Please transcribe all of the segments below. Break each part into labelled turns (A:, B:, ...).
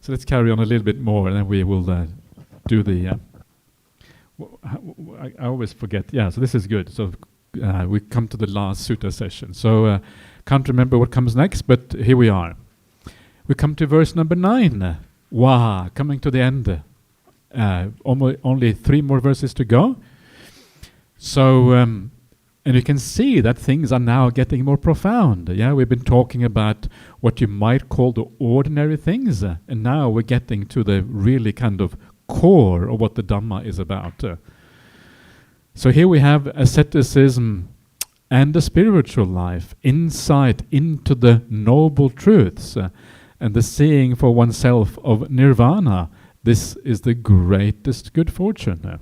A: So let's carry on a little bit more, and then we will do the... I always forget. Yeah, so this is good. So we come to the last sutta session. So can't remember what comes next, but here we are. We come to verse number 9. Wow, coming to the end. Only 3 more verses to go. So, and you can see that things are now getting more profound. Yeah, we've been talking about what you might call the ordinary things, and now we're getting to the really kind of core of what the Dhamma is about. So here we have asceticism and the spiritual life, insight into the noble truths, and the seeing for oneself of nirvana. This is the greatest good fortune.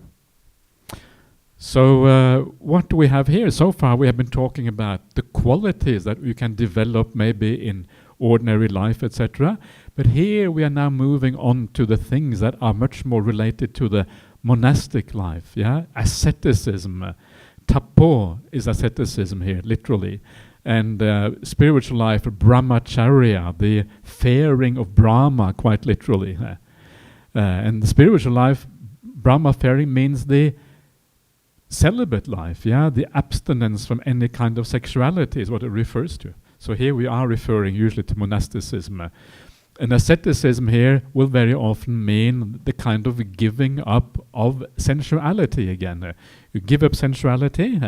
A: So what do we have here? So far we have been talking about the qualities that you can develop maybe in ordinary life, etc. But here we are now moving on to the things that are much more related to the monastic life, yeah? Asceticism. Tapo is asceticism here, literally. And spiritual life, brahmacharya, the fearing of Brahma, quite literally. And the spiritual life, Brahma fearing means the celibate life, yeah? The abstinence from any kind of sexuality is what it refers to. So here we are referring usually to monasticism. And asceticism here will very often mean the kind of giving up of sensuality again. You give up sensuality,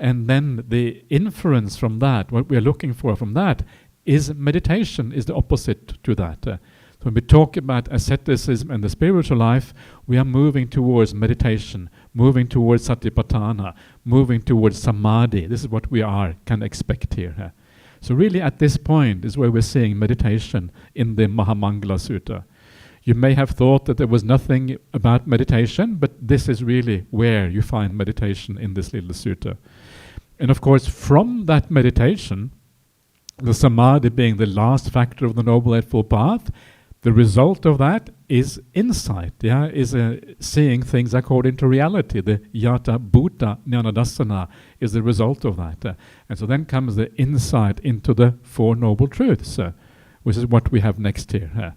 A: and then the inference from that, what we are looking for from that, is meditation, is the opposite to that. So when we talk about asceticism and the spiritual life, we are moving towards meditation, moving towards satipatthana, moving towards samadhi. This is what we can expect here. So really at this point is where we're seeing meditation in the Mahamangala Sutta. You may have thought that there was nothing about meditation, but this is really where you find meditation in this little sutta. And of course, from that meditation, the samadhi being the last factor of the Noble Eightfold Path, the result of that is insight, is seeing things according to reality. The yata bhuta jnanadassana is the result of that. And so then comes the insight into the Four Noble Truths, which is what we have next here.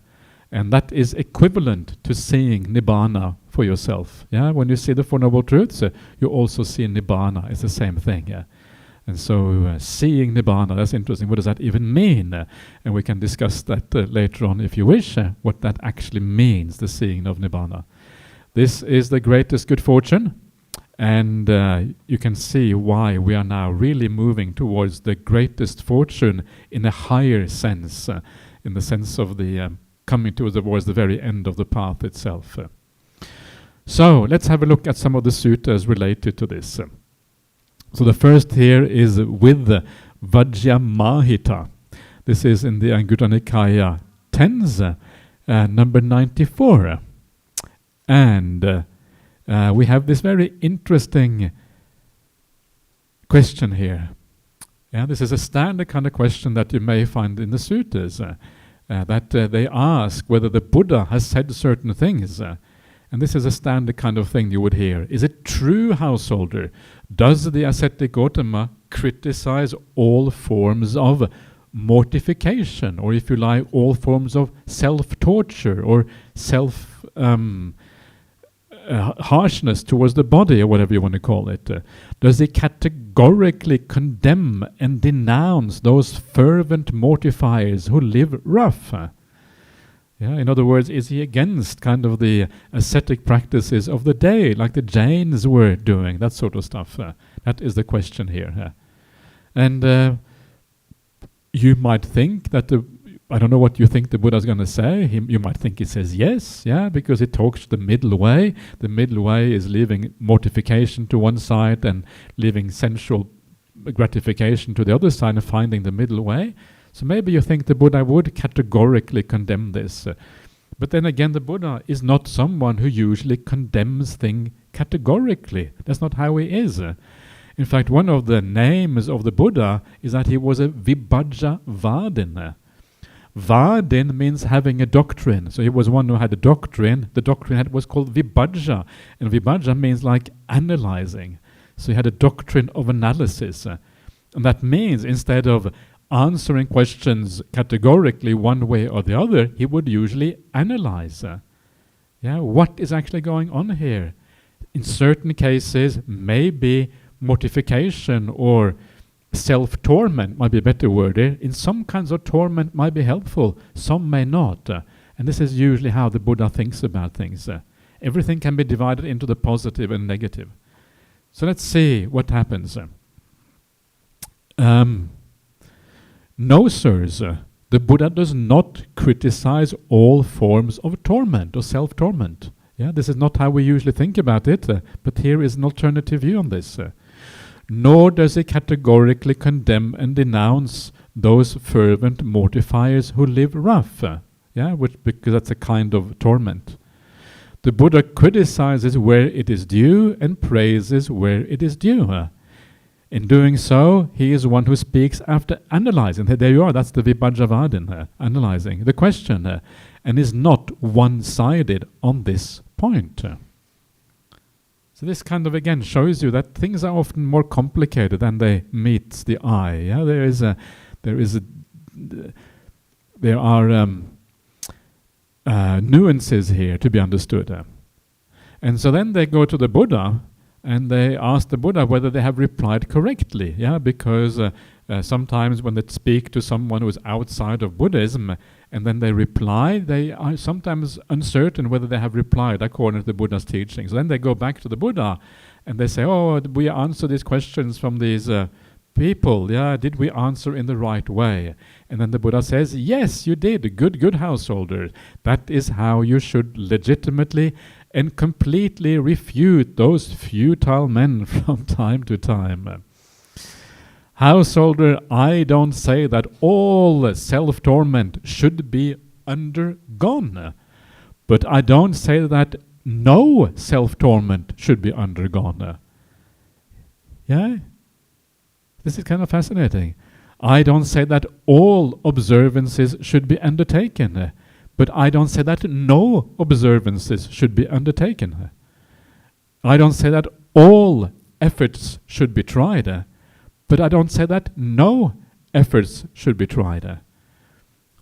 A: And that is equivalent to seeing Nibbana for yourself. When you see the Four Noble Truths, you also see Nibbana. It's the same thing. And so seeing Nibbana, that's interesting. What does that even mean? And we can discuss that later on if you wish, what that actually means, the seeing of Nibbana. This is the greatest good fortune, and you can see why we are now really moving towards the greatest fortune in a higher sense, in the sense of the coming towards the very end of the path itself. So let's have a look at some of the suttas related to this. So the first here is with Vajjiyamāhitasutta. This is in the Anguttara Nikaya Tenza, number 94. And we have this very interesting question here. This is a standard kind of question that you may find in the suttas, that they ask whether the Buddha has said certain things. And this is a standard kind of thing you would hear. Is it true, householder? Does the ascetic Gautama criticize all forms of mortification, or if you like, all forms of self-torture or harshness towards the body, or whatever you want to call it? Does he categorically condemn and denounce those fervent mortifiers who live rough? In other words, is he against kind of the ascetic practices of the day, like the Jains were doing, that sort of stuff? That is the question here. And you might think that I don't know what you think the Buddha is going to say. You might think he says yes, because it talks the middle way. The middle way is leaving mortification to one side and leaving sensual gratification to the other side and finding the middle way. So maybe you think the Buddha would categorically condemn this. But then again, the Buddha is not someone who usually condemns things categorically. That's not how he is. In fact, one of the names of the Buddha is that he was a Vibhajjavādin. Vādin means having a doctrine. So he was one who had a doctrine. The doctrine was called Vibhajja. And Vibhajja means like analyzing. So he had a doctrine of analysis. And that means instead of answering questions categorically one way or the other. He would usually analyze. What is actually going on here? In certain cases, maybe mortification or self-torment might be a better word here. In some kinds of torment might be helpful, some may not. And this is usually how the Buddha thinks about things. Everything can be divided into the positive and negative. So let's see what happens. No, sirs, the Buddha does not criticize all forms of torment or self-torment. This is not how we usually think about it, but here is an alternative view on this. Nor does he categorically condemn and denounce those fervent mortifiers who live rough, because that's a kind of torment. The Buddha criticizes where it is due and praises where it is due. In doing so, he is one who speaks after analyzing. There you are, that's the Vibhajjavadin, analyzing the question, and is not one-sided on this point. So this kind of again shows you that things are often more complicated than they meet the eye. There are nuances here to be understood. And so then they go to the Buddha and they ask the Buddha whether they have replied correctly. Because sometimes when they speak to someone who is outside of Buddhism and then they reply, they are sometimes uncertain whether they have replied according to the Buddha's teachings. So then they go back to the Buddha and they say, we answered these questions from these people. Did we answer in the right way? And then the Buddha says, yes, you did. Good householder. That is how you should legitimately and completely refute those futile men from time to time. Householder, I don't say that all self-torment should be undergone, but I don't say that no self-torment should be undergone. This is kind of fascinating. I don't say that all observances should be undertaken, but I don't say that no observances should be undertaken. I don't say that all efforts should be tried, but I don't say that no efforts should be tried.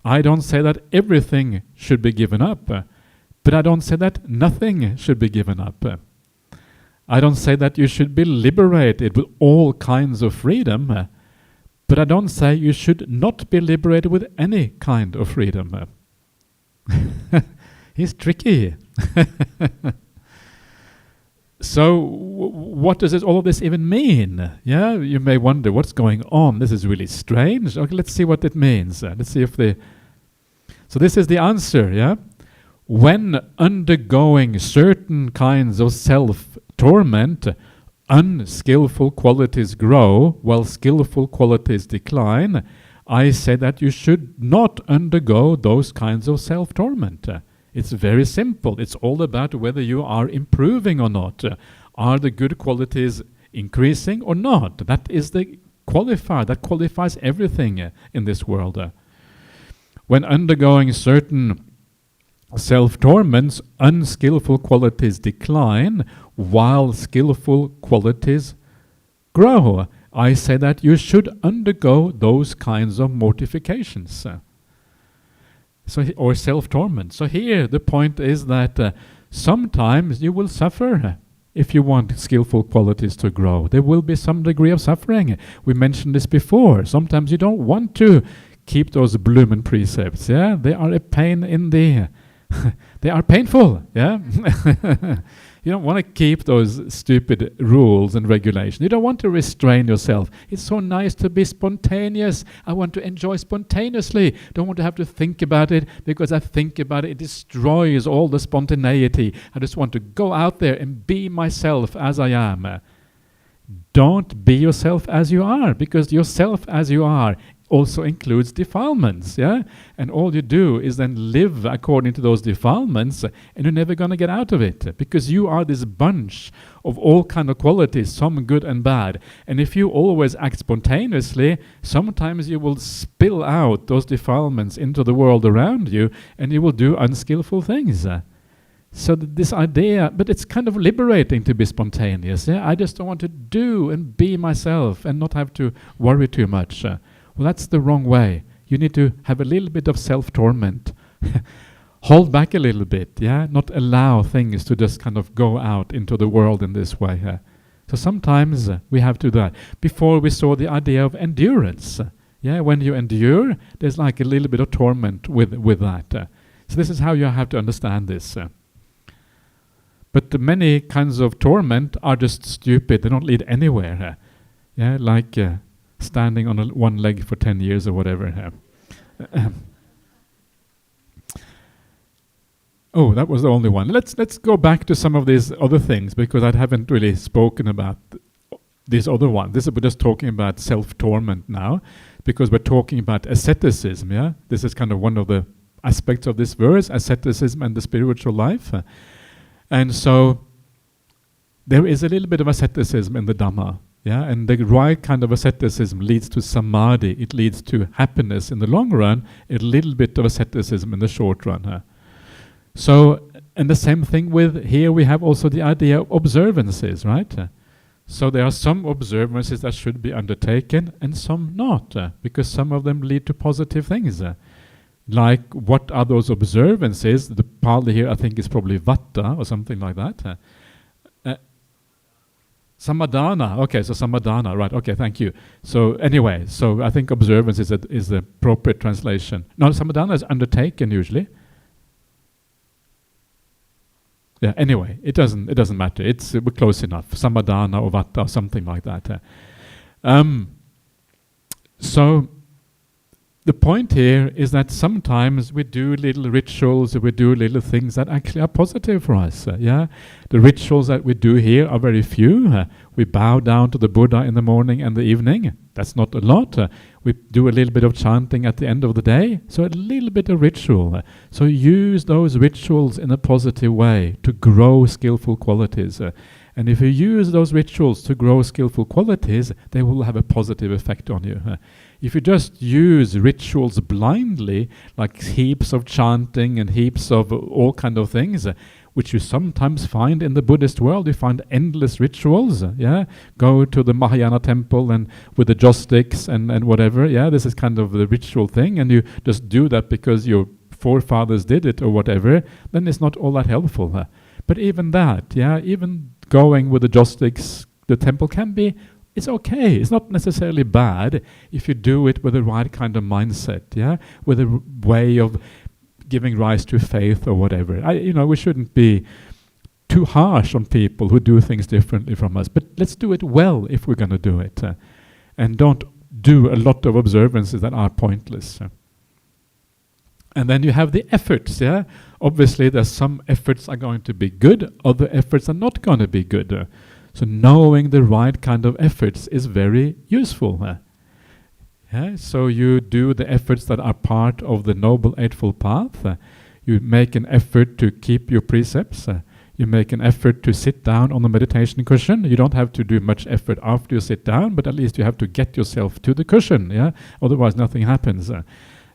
A: I don't say that everything should be given up, but I don't say that nothing should be given up. I don't say that you should be liberated with all kinds of freedom, but I don't say you should not be liberated with any kind of freedom. He's tricky. So what does all of this even mean? You may wonder what's going on. This is really strange. Okay, let's see what it means. Let's see if So this is the answer, When undergoing certain kinds of self-torment, unskillful qualities grow while skillful qualities decline. I say that you should not undergo those kinds of self-torment. It's very simple. It's all about whether you are improving or not. Are the good qualities increasing or not? That is the qualifier. That qualifies everything in this world. When undergoing certain self-torments, unskillful qualities decline while skillful qualities grow. I say that you should undergo those kinds of mortifications. Or self-torment. So here the point is that sometimes you will suffer if you want skillful qualities to grow. There will be some degree of suffering. We mentioned this before. Sometimes you don't want to keep those Blumen precepts. They are a pain in the... they are painful. You don't want to keep those stupid rules and regulations. You don't want to restrain yourself. It's so nice to be spontaneous. I want to enjoy spontaneously. Don't want to have to think about it, because I think about it, it destroys all the spontaneity. I just want to go out there and be myself as I am. Don't be yourself as you are, because yourself as you are also includes defilements, and all you do is then live according to those defilements, and you're never going to get out of it, because you are this bunch of all kind of qualities, some good and bad. And if you always act spontaneously, sometimes you will spill out those defilements into the world around you, and you will do unskillful things. So this idea, but it's kind of liberating to be spontaneous. I just don't want to do and be myself and not have to worry too much. Well, that's the wrong way. You need to have a little bit of self-torment. Hold back a little bit, yeah? Not allow things to just kind of go out into the world in this way. So sometimes we have to do that. Before we saw the idea of endurance. Yeah, when you endure, there's like a little bit of torment with that. So this is how you have to understand this. But many kinds of torment are just stupid. They don't lead anywhere. Yeah, like standing on one leg for 10 years or whatever. Oh, that was the only one. Let's go back to some of these other things, because I haven't really spoken about these other ones. We're just talking about self-torment now, because we're talking about asceticism. Yeah, this is kind of one of the aspects of this verse, asceticism and the spiritual life. And so there is a little bit of asceticism in the Dhamma. Yeah, and the right kind of asceticism leads to samadhi. It leads to happiness in the long run. A little bit of asceticism in the short run. So, and the same thing with here we have also the idea of observances, right? So there are some observances that should be undertaken and some not, because some of them lead to positive things. Like, what are those observances? The Pali here I think is probably vata or something like that. Samadhana, okay, so samadhana, right, okay, thank you. So anyway, so I think observance is the appropriate translation. No, samadhana is undertaken usually. Yeah, anyway, it doesn't matter. We're close enough. Samadhana or vata or something like that. So the point here is that sometimes we do little rituals, we do little things that actually are positive for us. Yeah, the rituals that we do here are very few. We bow down to the Buddha in the morning and the evening. That's not a lot. We do a little bit of chanting at the end of the day. So a little bit of ritual. So use those rituals in a positive way to grow skillful qualities. And if you use those rituals to grow skillful qualities, they will have a positive effect on you. If you just use rituals blindly, like heaps of chanting and heaps of all kind of things, which you sometimes find in the Buddhist world, you find endless rituals. Yeah, go to the Mahayana temple and with the joss sticks and whatever. Yeah, this is kind of the ritual thing, and you just do that because your forefathers did it or whatever. Then it's not all that helpful. But even that, yeah, even going with the joss sticks, the temple can be. It's okay. It's not necessarily bad if you do it with the right kind of mindset. Yeah, with a way of giving rise to faith or whatever. We shouldn't be too harsh on people who do things differently from us, but let's do it well if we're going to do it, and don't do a lot of observances that are pointless. And then you have the efforts. Yeah, obviously there's some efforts are going to be good, other efforts are not going to be good. So knowing the right kind of efforts is very useful. Yeah, so you do the efforts that are part of the Noble Eightfold Path. You make an effort to keep your precepts. You make an effort to sit down on the meditation cushion. You don't have to do much effort after you sit down, but at least you have to get yourself to the cushion. Yeah, otherwise nothing happens.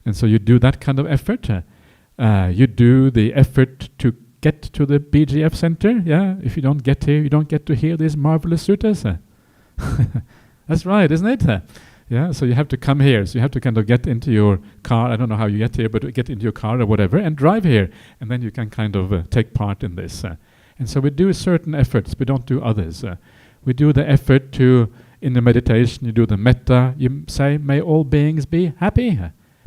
A: And so you do that kind of effort. You do the effort to get to the BGF center. Yeah, if you don't get here, you don't get to hear these marvelous suttas. That's right, isn't it? Yeah, so you have to come here. So you have to kind of get into your car. I don't know how you get here, but get into your car or whatever and drive here. And then you can kind of take part in this. And so we do certain efforts. We don't do others. We do the effort to, in the meditation, you do the metta. You say, may all beings be happy.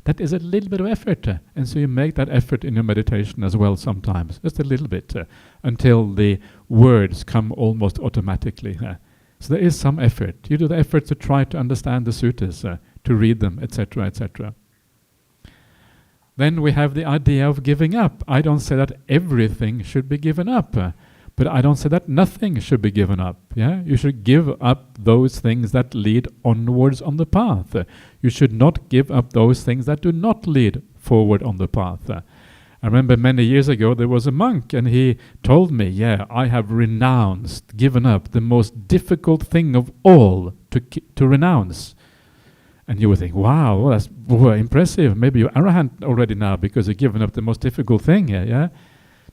A: That is a little bit of effort. And so you make that effort in your meditation as well sometimes. Just a little bit until the words come almost automatically. So there is some effort. You do the effort to try to understand the suttas, to read them, etc., etc. Then we have the idea of giving up. I don't say that everything should be given up, but I don't say that nothing should be given up. Yeah, you should give up those things that lead onwards on the path. You should not give up those things that do not lead forward on the path. I remember many years ago there was a monk and he told me, yeah, I have renounced, given up the most difficult thing of all to renounce. And you would think, wow, well, that's impressive. Maybe you're arahant already now because you've given up the most difficult thing. Yeah?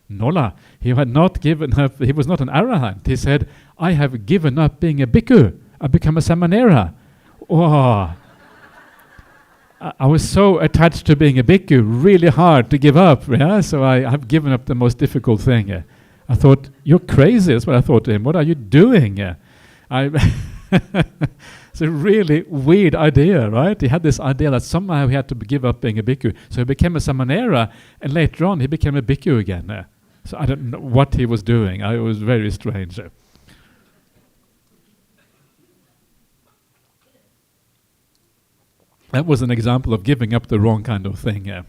A: Nola, he had not given up, he was not an arahant. He said, I have given up being a bhikkhu. I become a samanera. Oh. I was so attached to being a bhikkhu, really hard to give up. Yeah, so I have given up the most difficult thing. I thought, you're crazy. That's what I thought to him. What are you doing? It's a really weird idea, right? He had this idea that somehow he had to give up being a bhikkhu. So he became a samanera, and later on he became a bhikkhu again. So I don't know what he was doing. It was very strange. That was an example of giving up the wrong kind of thing.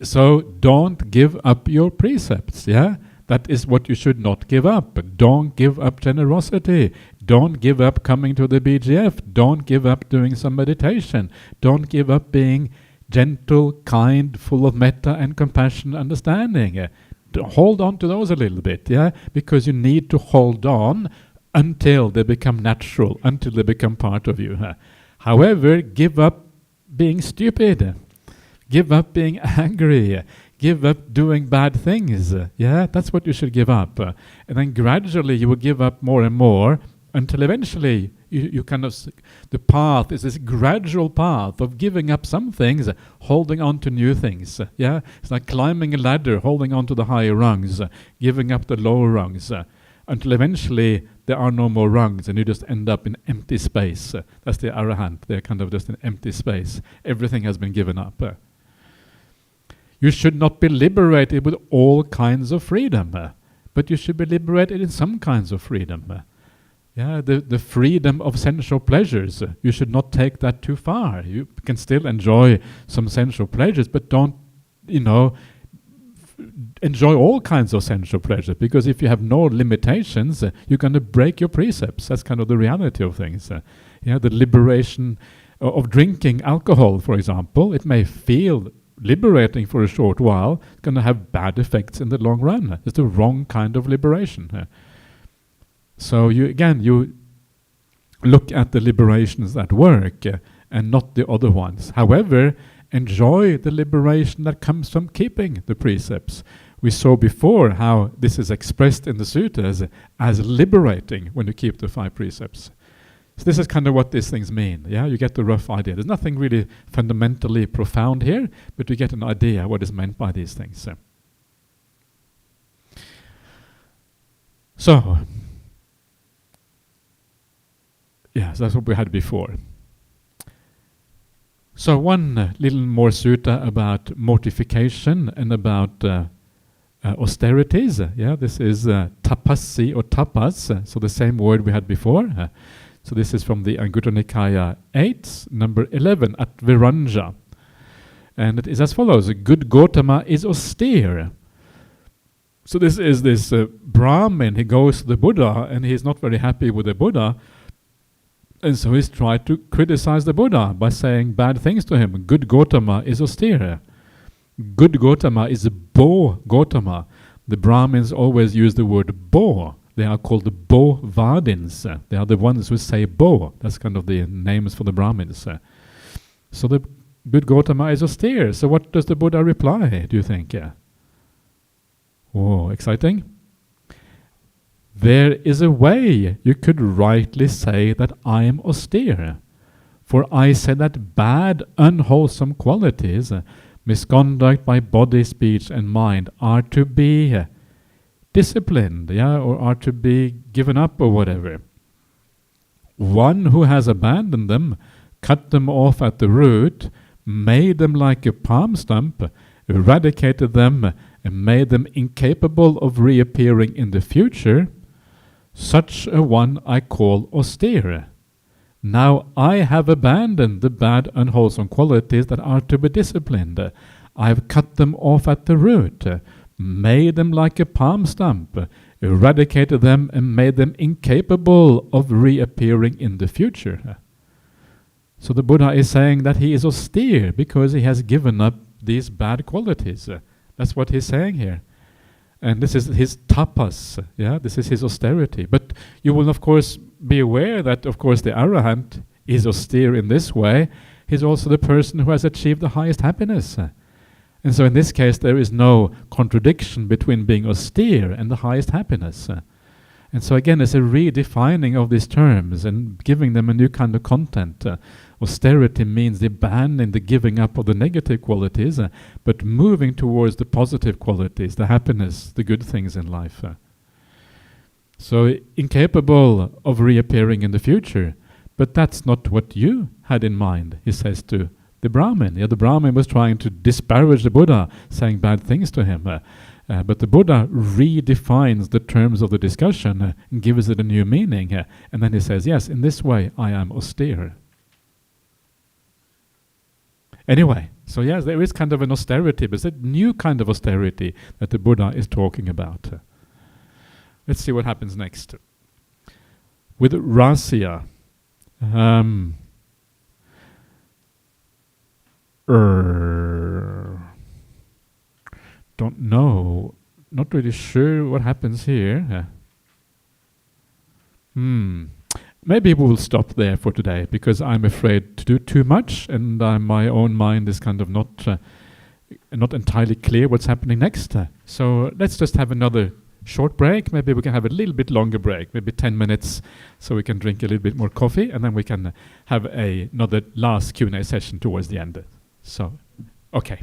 A: So don't give up your precepts, yeah? That is what you should not give up. Don't give up generosity. Don't give up coming to the BGF. Don't give up doing some meditation. Don't give up being gentle, kind, full of metta and compassion, understanding. Hold on to those a little bit, yeah? Because you need to hold on until they become natural, until they become part of you. However, give up being stupid. Give up being angry. Give up doing bad things. Yeah, that's what you should give up. And then gradually you will give up more and more until eventually you kind of, the path is this gradual path of giving up some things, holding on to new things. Yeah, it's like climbing a ladder, holding on to the higher rungs, giving up the lower rungs, until eventually there are no more rungs and you just end up in empty space. That's the arahant. They're kind of just in empty space. Everything has been given up. You should not be liberated with all kinds of freedom, but you should be liberated in some kinds of freedom. Yeah, the freedom of sensual pleasures, you should not take that too far. You can still enjoy some sensual pleasures, but don't, enjoy all kinds of sensual pleasures, because if you have no limitations, you're going to break your precepts. That's kind of the reality of things. The liberation of drinking alcohol, for example, it may feel liberating for a short while, it's going to have bad effects in the long run. It's the wrong kind of liberation. So you look at the liberations at work and not the other ones. However, enjoy the liberation that comes from keeping the precepts. We saw before how this is expressed in the suttas as liberating when you keep the 5 precepts. So this is kind of what these things mean. Yeah, you get the rough idea. There's nothing really fundamentally profound here, but you get an idea what is meant by these things. So that's what we had before. So one little more sutta about mortification and about austerities. This is tapassi or tapas, so the same word we had before. So this is from the Anguttara Nikaya 8, number 11, at Verañjasutta. And it is as follows: a good Gautama is austere. So this is this Brahmin, he goes to the Buddha and he's not very happy with the Buddha. And so he's tried to criticize the Buddha by saying bad things to him. Good Gautama is austere. Good Gautama is a Bo Gautama. The Brahmins always use the word Bo. They are called the Bo-Vadins. They are the ones who say Bo. That's kind of the names for the Brahmins. So the good Gautama is austere. So what does the Buddha reply, do you think? Oh, exciting. There is a way you could rightly say that I am austere. For I say that bad, unwholesome qualities, misconduct by body, speech and mind, are to be disciplined, or are to be given up or whatever. One who has abandoned them, cut them off at the root, made them like a palm stump, eradicated them, and made them incapable of reappearing in the future, such a one I call austere. Now I have abandoned the bad, unwholesome qualities that are to be disciplined. I have cut them off at the root, made them like a palm stump, eradicated them and made them incapable of reappearing in the future. So the Buddha is saying that he is austere because he has given up these bad qualities. That's what he's saying here. And this is his tapas, this is his austerity. But you will of course be aware that of course the arahant is austere in this way. He's also the person who has achieved the highest happiness. And so in this case there is no contradiction between being austere and the highest happiness. And so again, it's a redefining of these terms and giving them a new kind of content. Austerity means the abandoning, the giving up of the negative qualities, but moving towards the positive qualities, the happiness, the good things in life. So incapable of reappearing in the future, but that's not what you had in mind, he says to the Brahmin. The Brahmin was trying to disparage the Buddha, saying bad things to him. But the Buddha redefines the terms of the discussion and gives it a new meaning. And then he says, yes, in this way I am austere. Anyway, so yes, there is kind of an austerity, but it's a new kind of austerity that the Buddha is talking about. Let's see what happens next. With rasya, don't know, not really sure what happens here. Maybe we will stop there for today, because I'm afraid to do too much, and my own mind is kind of not entirely clear what's happening next. So let's just have another short break. Maybe we can have a little bit longer break, maybe 10 minutes, so we can drink a little bit more coffee, and then we can have another last Q&A session towards the end. So, okay.